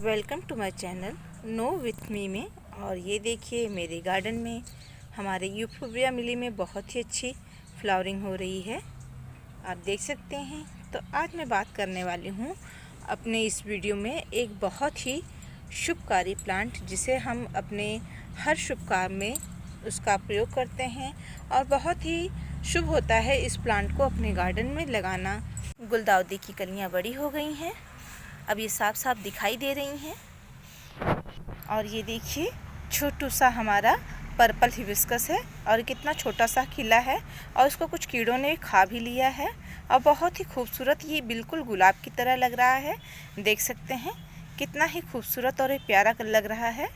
Welcome to my channel know with me में। और ये देखिए मेरे गार्डन में हमारे यूफोर्बिया मिली में बहुत ही अच्छी फ्लावरिंग हो रही है, आप देख सकते हैं। तो आज मैं बात करने वाली हूँ अपने इस वीडियो में एक बहुत ही शुभकारी प्लांट, जिसे हम अपने हर शुभ काम में उसका प्रयोग करते हैं और बहुत ही शुभ होता है इस प्लांट को अपने गार्डन में लगाना। गुलदाउदी की कलियाँ बड़ी हो गई हैं, अब ये साफ साफ दिखाई दे रही हैं। और ये देखिए छोटू सा हमारा पर्पल हिबिस्कस है और कितना छोटा सा खिला है और इसको कुछ कीड़ों ने खा भी लिया है और बहुत ही खूबसूरत, ये बिल्कुल गुलाब की तरह लग रहा है। देख सकते हैं कितना ही खूबसूरत और प्यारा लग रहा है।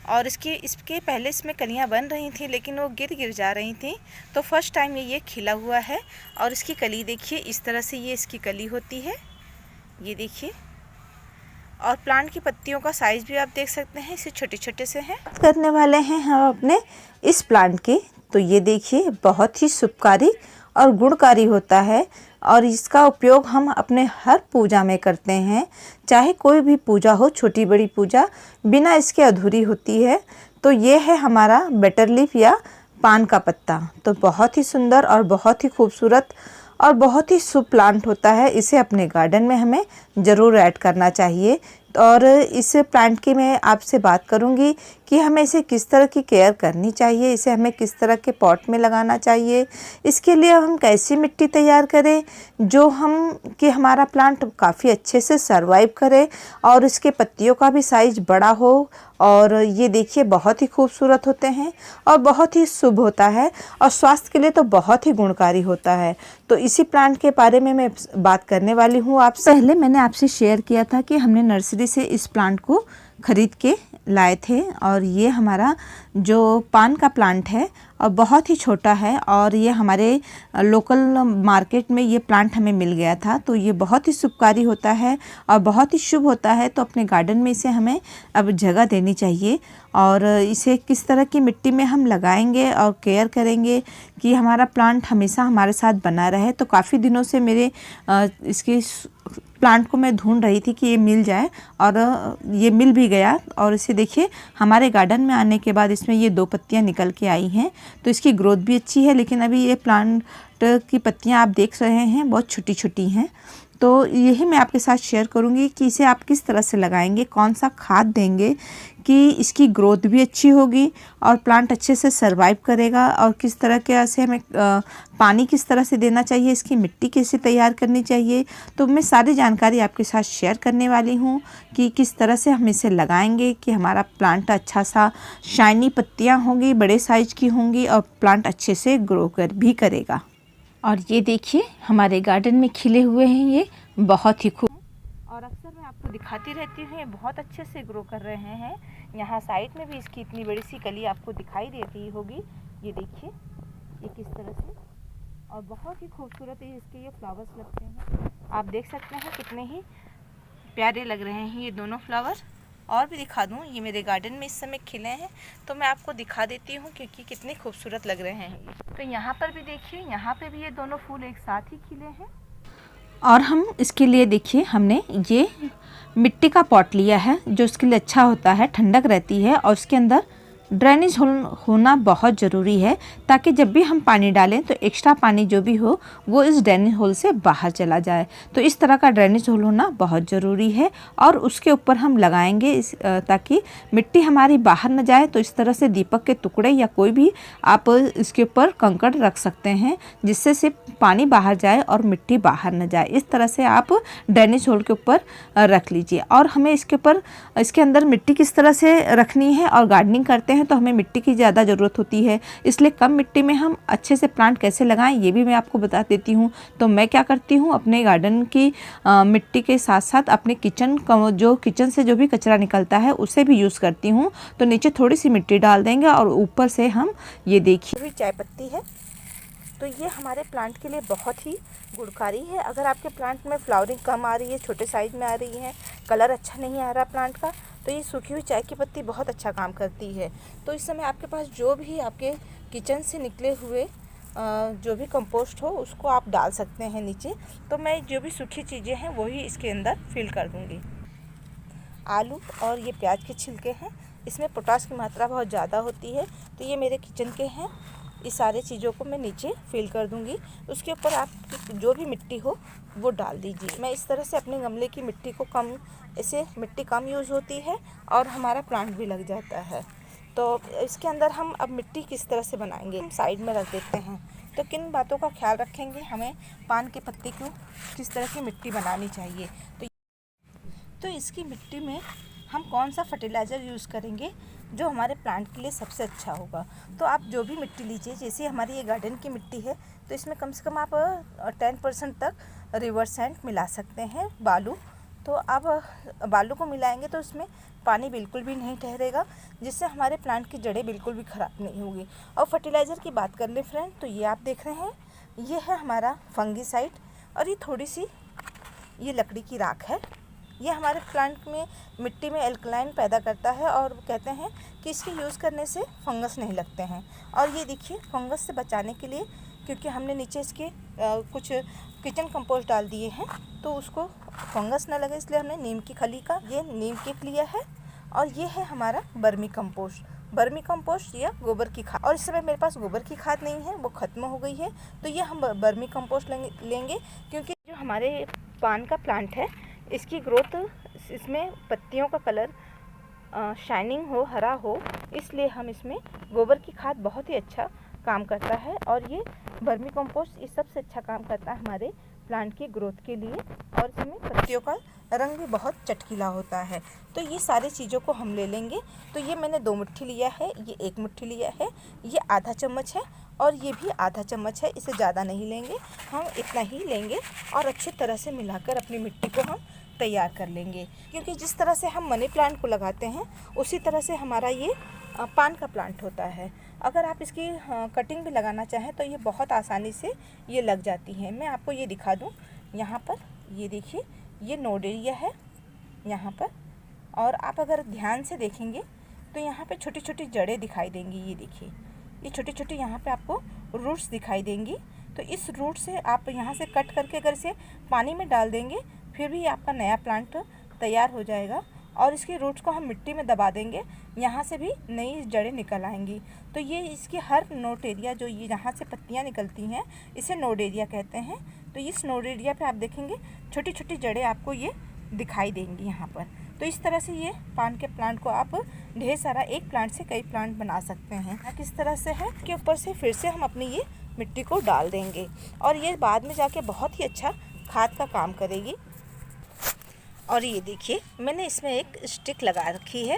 और इसके पहले इसमें कलियां बन रही थी लेकिन वो गिर जा रही थी, तो फर्स्ट टाइम ये खिला हुआ है। और इसकी कली देखिए, इस तरह से ये इसकी कली होती है, ये देखिए। और प्लांट की पत्तियों का साइज़ भी आप देख सकते हैं, इसे छोटे छोटे से हैं। करने वाले हैं हम अपने इस प्लांट के, तो ये देखिए बहुत ही शुभकारी और गुणकारी होता है और इसका उपयोग हम अपने हर पूजा में करते हैं। चाहे कोई भी पूजा हो, छोटी बड़ी पूजा, बिना इसके अधूरी होती है। तो ये है हमारा बेटर लीफ या पान का पत्ता। तो बहुत ही सुंदर और बहुत ही खूबसूरत और बहुत ही शुभ प्लांट होता है। इसे अपने गार्डन में हमें ज़रूर ऐड करना चाहिए। और इस प्लांट की मैं आपसे बात करूंगी कि हमें इसे किस तरह की केयर करनी चाहिए, इसे हमें किस तरह के पॉट में लगाना चाहिए, इसके लिए हम कैसी मिट्टी तैयार करें जो हमारा प्लांट काफ़ी अच्छे से सरवाइव करे और इसके पत्तियों का भी साइज बड़ा हो। और ये देखिए बहुत ही खूबसूरत होते हैं और बहुत ही शुभ होता है और स्वास्थ्य के लिए तो बहुत ही गुणकारी होता है। तो इसी प्लांट के बारे में मैं बात करने वाली हूँ। आप पहले मैंने आपसे शेयर किया था कि हमने नर्सरी से इस प्लांट को खरीद के लाए थे और ये हमारा जो पान का प्लांट है और बहुत ही छोटा है और ये हमारे लोकल मार्केट में ये प्लांट हमें मिल गया था। तो ये बहुत ही शुभकारी होता है और बहुत ही शुभ होता है। तो अपने गार्डन में इसे हमें अब जगह देनी चाहिए और इसे किस तरह की मिट्टी में हम लगाएंगे और केयर करेंगे कि हमारा प्लांट हमेशा हमारे साथ बना रहे। तो काफ़ी दिनों से मेरे इसके प्लांट को मैं ढूंढ रही थी कि ये मिल जाए और ये मिल भी गया। और इसे देखिए हमारे गार्डन में आने के बाद इसमें ये 2 पत्तियां निकल के आई हैं, तो इसकी ग्रोथ भी अच्छी है। लेकिन अभी ये प्लांट की पत्तियां आप देख रहे हैं बहुत छोटी छोटी हैं। तो यही मैं आपके साथ शेयर करूंगी कि इसे आप किस तरह से लगाएंगे, कौन सा खाद देंगे कि इसकी ग्रोथ भी अच्छी होगी और प्लांट अच्छे से सरवाइव करेगा। और किस तरह के से हमें पानी किस तरह से देना चाहिए, इसकी मिट्टी कैसे तैयार करनी चाहिए। तो मैं सारी जानकारी आपके साथ शेयर करने वाली हूँ कि किस तरह से हम इसे लगाएंगे कि हमारा प्लांट अच्छा सा शाइनी पत्तियाँ होंगी, बड़े साइज की होंगी और प्लांट अच्छे से ग्रो भी करेगा। और ये देखिए हमारे गार्डन में खिले हुए हैं ये बहुत ही खूब, और अक्सर मैं आपको दिखाती रहती हूँ, ये बहुत अच्छे से ग्रो कर रहे हैं। यहाँ साइड में भी इसकी इतनी बड़ी सी कली आपको दिखाई दे रही होगी, ये देखिए ये किस तरह से, और बहुत ही खूबसूरत है इसके ये फ्लावर्स लगते हैं। आप देख सकते हैं कितने ही प्यारे लग रहे हैं ये दोनों फ्लावर। और भी दिखा दूँ, ये मेरे गार्डन में इस समय खिले हैं तो मैं आपको दिखा देती हूँ क्योंकि कितने खूबसूरत लग रहे हैं ये। तो यहाँ पर भी देखिए, यहाँ पे भी ये दोनों फूल एक साथ ही खिले हैं। और हम इसके लिए देखिए हमने ये मिट्टी का पॉट लिया है जो इसके लिए अच्छा होता है, ठंडक रहती है और उसके अंदर ड्रेनेज होना बहुत ज़रूरी है ताकि जब भी हम पानी डालें तो एक्स्ट्रा पानी जो भी हो वो इस ड्रेनेज होल से बाहर चला जाए। तो इस तरह का ड्रेनेज होल होना बहुत ज़रूरी है और उसके ऊपर हम लगाएंगे ताकि मिट्टी हमारी बाहर न जाए। तो इस तरह से दीपक के टुकड़े या कोई भी आप इसके ऊपर कंकड़ रख सकते हैं जिससे से पानी बाहर जाए और मिट्टी बाहर न जाए। इस तरह से आप ड्रेनेज होल के ऊपर रख लीजिए। और हमें इसके अंदर मिट्टी किस तरह से रखनी है, और गार्डनिंग करते हैं तो हमें मिट्टी की ज़्यादा ज़रूरत होती है, इसलिए कम मिट्टी में हम अच्छे से प्लांट कैसे लगाएं ये भी मैं आपको बता देती हूँ। तो मैं क्या करती हूँ, अपने गार्डन की मिट्टी के साथ साथ अपने किचन से जो भी कचरा निकलता है उसे भी यूज़ करती हूँ। तो नीचे थोड़ी सी मिट्टी डाल देंगे और ऊपर से हम ये देखिए चाय पत्ती है, तो ये हमारे प्लांट के लिए बहुत ही गुणकारी है। अगर आपके प्लांट में फ्लावरिंग कम आ रही है, छोटे साइज में आ रही है, कलर अच्छा नहीं आ रहा प्लांट का, तो ये सूखी हुई चाय की पत्ती बहुत अच्छा काम करती है। तो इस समय आपके पास जो भी आपके किचन से निकले हुए जो भी कंपोस्ट हो उसको आप डाल सकते हैं नीचे। तो मैं जो भी सूखी चीज़ें हैं वही इसके अंदर फिल कर दूँगी। आलू और ये प्याज के छिलके हैं, इसमें पोटाश की मात्रा बहुत ज़्यादा होती है। तो ये मेरे किचन के हैं, इस सारे चीज़ों को मैं नीचे फिल कर दूंगी। उसके ऊपर आप जो भी मिट्टी हो वो डाल दीजिए। मैं इस तरह से अपने गमले की मिट्टी को ऐसे मिट्टी कम यूज़ होती है और हमारा प्लांट भी लग जाता है। तो इसके अंदर हम अब मिट्टी किस तरह से बनाएंगे, हम साइड में रख देते हैं। तो किन बातों का ख्याल रखेंगे, हमें पान के पत्ते को किस तरह की मिट्टी बनानी चाहिए। तो इसकी मिट्टी में हम कौन सा फर्टिलाइज़र यूज़ करेंगे जो हमारे प्लांट के लिए सबसे अच्छा होगा। तो आप जो भी मिट्टी लीजिए, जैसे हमारी ये गार्डन की मिट्टी है तो इसमें कम से कम आप 10% तक रिवर सैंड मिला सकते हैं, बालू। तो आप बालू को मिलाएंगे तो उसमें पानी बिल्कुल भी नहीं ठहरेगा, जिससे हमारे प्लांट की जड़ें बिल्कुल भी ख़राब नहीं होगी। और फर्टिलाइज़र की बात कर ले फ्रेंड, तो ये आप देख रहे हैं, ये है हमारा फंगीसाइड और ये थोड़ी सी ये लकड़ी की राख है। ये हमारे प्लांट में मिट्टी में एल्कलाइन पैदा करता है और कहते हैं कि इसके यूज़ करने से फंगस नहीं लगते हैं। और ये देखिए, फंगस से बचाने के लिए, क्योंकि हमने नीचे इसके कुछ किचन कंपोस्ट डाल दिए हैं तो उसको फंगस ना लगे, इसलिए हमने नीम की खली का ये नीम केक लिया है। और ये है हमारा बर्मी कंपोस्ट या गोबर की खाद। और इस समय मेरे पास गोबर की खाद नहीं है, वो ख़त्म हो गई है। तो ये हम बर्मी कंपोस्ट लेंगे, क्योंकि जो हमारे पान का प्लांट है इसकी ग्रोथ, इसमें पत्तियों का कलर शाइनिंग हो, हरा हो, इसलिए हम इसमें गोबर की खाद बहुत ही अच्छा काम करता है। और ये वर्मी कंपोस्ट ये सबसे अच्छा काम करता है हमारे प्लांट की ग्रोथ के लिए। और इसमें पत्तियों का रंग भी बहुत चटकीला होता है। तो ये सारी चीज़ों को हम ले लेंगे। तो ये मैंने 2 मुट्ठी लिया है, ये 1 मुट्ठी लिया है, ये आधा चम्मच है और ये भी आधा चम्मच है। इसे ज़्यादा नहीं लेंगे, हम इतना ही लेंगे और अच्छी तरह से मिलाकर अपनी मिट्टी को हम तैयार कर लेंगे। क्योंकि जिस तरह से हम मनी प्लांट को लगाते हैं उसी तरह से हमारा ये पान का प्लांट होता है। अगर आप इसकी कटिंग भी लगाना चाहें तो ये बहुत आसानी से ये लग जाती है। मैं आपको ये दिखा दूँ, यहाँ पर ये देखिए, ये नोड एरिया है यहाँ पर। और आप अगर ध्यान से देखेंगे तो यहाँ पे छोटी छोटी जड़ें दिखाई देंगी। ये देखिए, ये छोटी छोटी यहाँ पे आपको रूट्स दिखाई देंगी। तो इस रूट से आप यहाँ से कट करके अगर इसे पानी में डाल देंगे फिर भी आपका नया प्लांट तैयार हो जाएगा। और इसके रूट्स को हम मिट्टी में दबा देंगे, यहाँ से भी नई जड़ें निकल आएंगी। तो ये इसकी हर नोड एरिया, जो ये यहाँ से पत्तियाँ निकलती हैं, इसे नोड एरिया कहते हैं। तो इस नोड एरिया पे आप देखेंगे छोटी छोटी जड़ें आपको ये दिखाई देंगी यहाँ पर। तो इस तरह से ये पान के प्लांट को आप ढेर सारा, एक प्लांट से कई प्लांट बना सकते हैं। किस तरह से है कि ऊपर से फिर से हम अपनी ये मिट्टी को डाल देंगे और ये बाद में जाके बहुत ही अच्छा खाद का काम करेगी। और ये देखिए, मैंने इसमें एक स्टिक लगा रखी है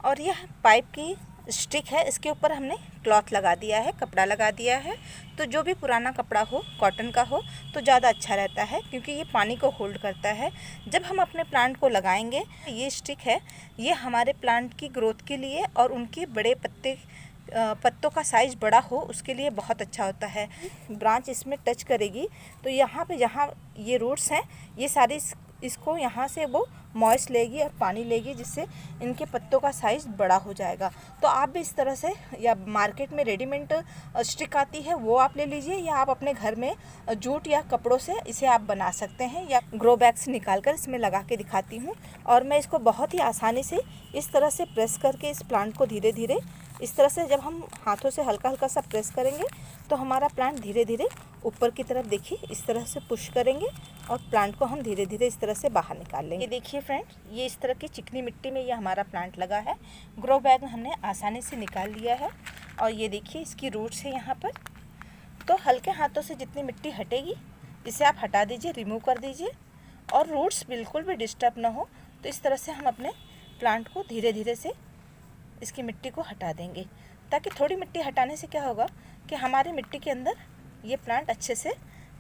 और यह पाइप की स्टिक है, इसके ऊपर हमने क्लॉथ लगा दिया है, कपड़ा लगा दिया है। तो जो भी पुराना कपड़ा हो, कॉटन का हो तो ज़्यादा अच्छा रहता है, क्योंकि ये पानी को होल्ड करता है। जब हम अपने प्लांट को लगाएंगे, ये स्टिक है, ये हमारे प्लांट की ग्रोथ के लिए और उनके बड़े पत्तों का साइज़ बड़ा हो उसके लिए बहुत अच्छा होता है। ब्रांच इसमें टच करेगी तो यहाँ पे जहाँ ये रूट्स हैं, ये सारी इसको यहाँ से वो मॉइस्ट लेगी और पानी लेगी, जिससे इनके पत्तों का साइज़ बड़ा हो जाएगा। तो आप भी इस तरह से, या मार्केट में रेडीमेड स्टिक आती है वो आप ले लीजिए, या आप अपने घर में जूट या कपड़ों से इसे आप बना सकते हैं, या ग्रो बैग से निकाल कर इसमें लगा के दिखाती हूँ। और मैं इसको बहुत ही आसानी से इस तरह से प्रेस करके इस प्लांट को धीरे धीरे, इस तरह से जब हम हाथों से हल्का हल्का सा प्रेस करेंगे तो हमारा प्लांट धीरे धीरे ऊपर की तरफ, देखिए इस तरह से पुश करेंगे और प्लांट को हम धीरे धीरे इस तरह से बाहर निकाल लेंगे। ये देखिए फ्रेंड्स, ये इस तरह की चिकनी मिट्टी में ये हमारा प्लांट लगा है। ग्रो बैग हमने आसानी से निकाल लिया है और ये देखिए इसकी रूट्स है यहाँ पर। तो हल्के हाथों से जितनी मिट्टी हटेगी इसे आप हटा दीजिए, रिमूव कर दीजिए। और रूट्स बिल्कुल भी डिस्टर्ब ना हो, तो इस तरह से हम अपने प्लांट को धीरे धीरे से इसकी मिट्टी को हटा देंगे, ताकि थोड़ी मिट्टी हटाने से क्या होगा कि हमारी मिट्टी के अंदर ये प्लांट अच्छे से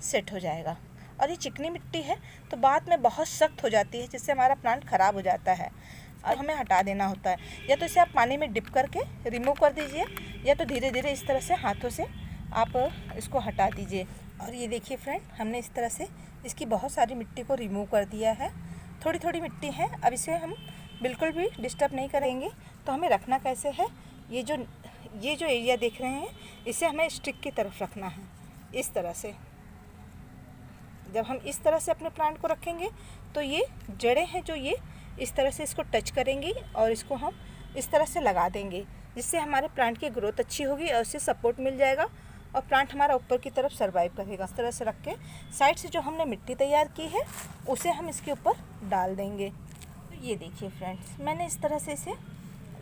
सेट हो जाएगा। और ये चिकनी मिट्टी है तो बाद में बहुत सख्त हो जाती है, जिससे हमारा प्लांट ख़राब हो जाता है और हमें हटा देना होता है। या तो इसे आप पानी में डिप करके रिमूव कर दीजिए, या तो धीरे धीरे इस तरह से हाथों से आप इसको हटा दीजिए। और ये देखिए फ्रेंड, हमने इस तरह से इसकी बहुत सारी मिट्टी को रिमूव कर दिया है। थोड़ी थोड़ी मिट्टी है, अब इसे हम बिल्कुल भी डिस्टर्ब नहीं करेंगे। तो हमें रखना कैसे है, ये जो एरिया देख रहे हैं इसे हमें स्टिक की तरफ रखना है। इस तरह से जब हम इस तरह से अपने प्लांट को रखेंगे तो ये जड़ें हैं जो ये इस तरह से इसको टच करेंगे और इसको हम इस तरह से लगा देंगे, जिससे हमारे प्लांट की ग्रोथ अच्छी होगी और उससे सपोर्ट मिल जाएगा और प्लांट हमारा ऊपर की तरफ सर्वाइव करेगा। इस तरह से रख के साइड से जो हमने मिट्टी तैयार की है उसे हम इसके ऊपर डाल देंगे। तो ये देखिए फ्रेंड्स, मैंने इस तरह से इसे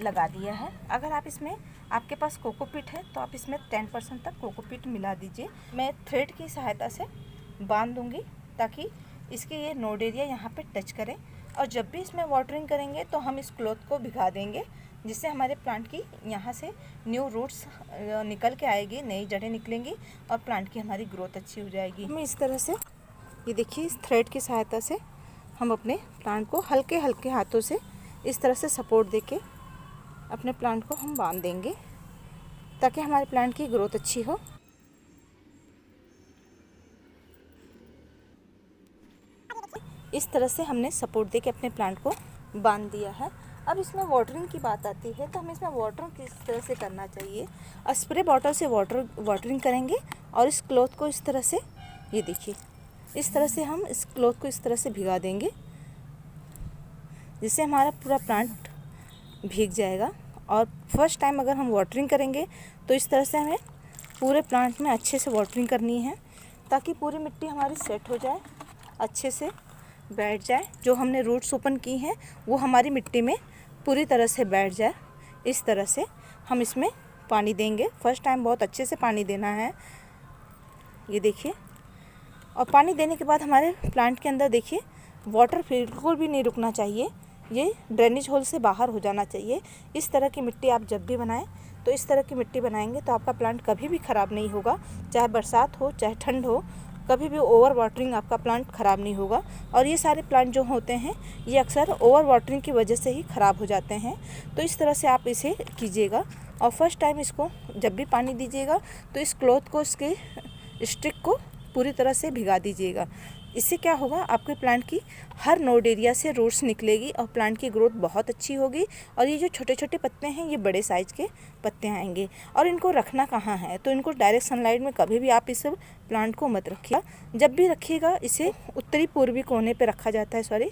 लगा दिया है। अगर आप इसमें आपके पास कोकोपीट है तो आप इसमें 10% तक कोकोपीट मिला दीजिए। मैं थ्रेड की सहायता से बांध दूंगी ताकि इसके ये नोड एरिया यहाँ पे टच करें, और जब भी इसमें वाटरिंग करेंगे तो हम इस क्लॉथ को भिगा देंगे, जिससे हमारे प्लांट की यहाँ से न्यू रूट्स निकल के आएगी, नई जड़ें निकलेंगी और प्लांट की हमारी ग्रोथ अच्छी हो जाएगी। हम इस तरह से ये देखिए इस थ्रेड की सहायता से हम अपने प्लांट को हल्के हल्के हाथों से इस तरह से सपोर्ट देके अपने प्लांट को हम बांध देंगे ताकि हमारे प्लांट की ग्रोथ अच्छी हो। इस तरह से हमने सपोर्ट देके अपने प्लांट को बांध दिया है। अब इसमें वाटरिंग की बात आती है तो हमें इसमें वाटरिंग किस तरह से करना चाहिए। स्प्रे बॉटल से वाटरिंग करेंगे और इस क्लॉथ को इस तरह से, ये देखिए इस तरह से हम इस क्लॉथ को इस तरह से भिगा देंगे, जिससे हमारा पूरा प्लांट भीग जाएगा। और फर्स्ट टाइम अगर हम वाटरिंग करेंगे तो इस तरह से हमें पूरे प्लांट में अच्छे से वाटरिंग करनी है ताकि पूरी मिट्टी हमारी सेट हो जाए, अच्छे से बैठ जाए। जो हमने रूट्स ओपन की हैं वो हमारी मिट्टी में पूरी तरह से बैठ जाए। इस तरह से हम इसमें पानी देंगे। फर्स्ट टाइम बहुत अच्छे से पानी देना है, ये देखिए। और पानी देने के बाद हमारे प्लांट के अंदर देखिए वाटर बिल्कुल भी नहीं रुकना चाहिए, ये ड्रेनेज होल से बाहर हो जाना चाहिए। इस तरह की मिट्टी आप जब भी बनाएं तो इस तरह की मिट्टी बनाएंगे तो आपका प्लांट कभी भी ख़राब नहीं होगा, चाहे बरसात हो चाहे ठंड हो, कभी भी ओवर वाटरिंग आपका प्लांट ख़राब नहीं होगा। और ये सारे प्लांट जो होते हैं ये अक्सर ओवर वाटरिंग की वजह से ही ख़राब हो जाते हैं। तो इस तरह से आप इसे कीजिएगा और फर्स्ट टाइम इसको जब भी पानी दीजिएगा तो इस क्लॉथ को, इसके स्टिक को पूरी तरह से भिगा दीजिएगा। इससे क्या होगा, आपके प्लांट की हर नोड एरिया से रूट्स निकलेगी और प्लांट की ग्रोथ बहुत अच्छी होगी। और ये जो छोटे छोटे पत्ते हैं ये बड़े साइज़ के पत्ते आएंगे। और इनको रखना कहाँ है, तो इनको डायरेक्ट सनलाइट में कभी भी आप इस प्लांट को मत रखिएगा। जब भी रखिएगा इसे उत्तरी पूर्वी कोने पे रखा जाता है,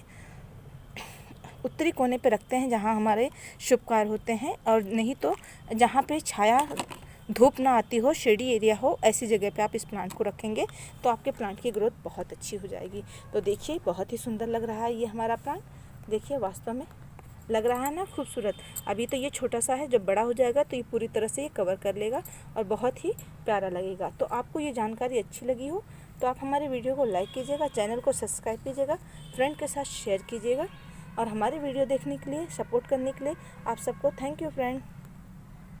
उत्तरी कोने पे रखते हैं जहाँ हमारे शुभ कार्य होते हैं, और नहीं तो जहाँ पे छाया धूप ना आती हो, शेडी एरिया हो, ऐसी जगह पे आप इस प्लांट को रखेंगे तो आपके प्लांट की ग्रोथ बहुत अच्छी हो जाएगी। तो देखिए बहुत ही सुंदर लग रहा है ये हमारा प्लांट, देखिए वास्तव में लग रहा है ना खूबसूरत। अभी तो ये छोटा सा है, जब बड़ा हो जाएगा तो ये पूरी तरह से ये कवर कर लेगा और बहुत ही प्यारा लगेगा। तो आपको ये जानकारी अच्छी लगी हो तो आप हमारे वीडियो को लाइक कीजिएगा, चैनल को सब्सक्राइब कीजिएगा, फ्रेंड के साथ शेयर कीजिएगा। और हमारे वीडियो देखने के लिए, सपोर्ट करने के लिए आप सबको थैंक यू फ्रेंड।